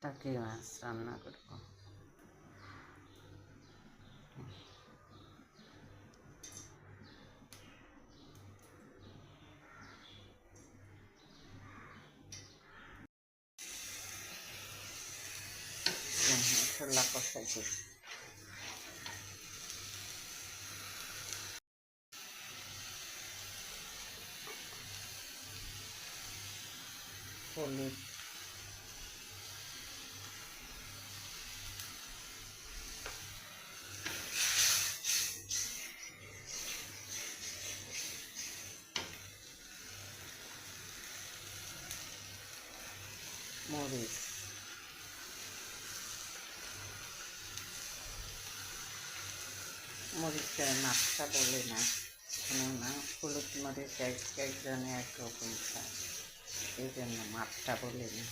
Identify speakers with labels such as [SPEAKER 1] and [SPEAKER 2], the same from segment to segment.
[SPEAKER 1] টাকি মাছ রান্না করব। মশলা কষাইছি, হলুদ, মরিচ, মরিচের মাপটা বলে না, কেননা হলুদ মরিচ একজনে একরকম খায়, এই জন্য মাপটা বলে না।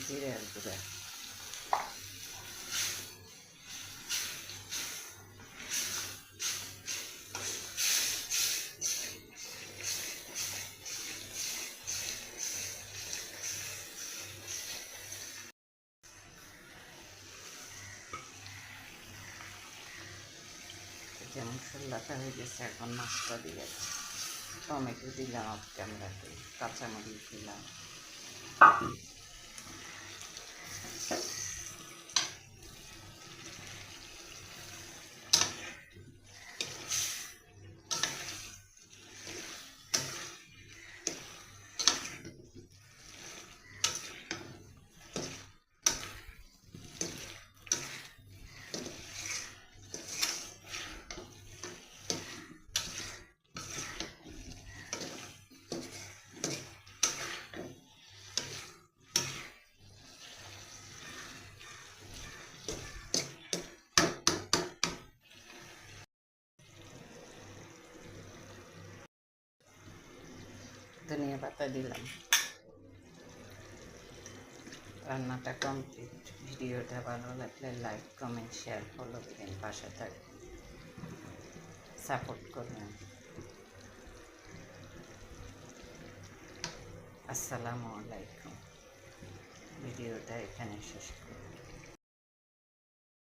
[SPEAKER 1] জিরার গুঁড়া, যে মশলাটা হয়ে গেছে, এখন মাছটা দিয়ে টমেটো দিলাম অফ ক্যামেরাতে, কাঁচামরিচ দিলাম, ধনিয়া পাতা দিলাম। রান্নাটা কমপ্লিট। ভিডিওটা ভালো লাগলে লাইক, কমেন্ট, শেয়ার, ফলো দিবেন, পাশে থাকবেন, সাপোর্ট করবেন। আসসালামু আলাইকুম। ভিডিওটা এখানে শেষ করি।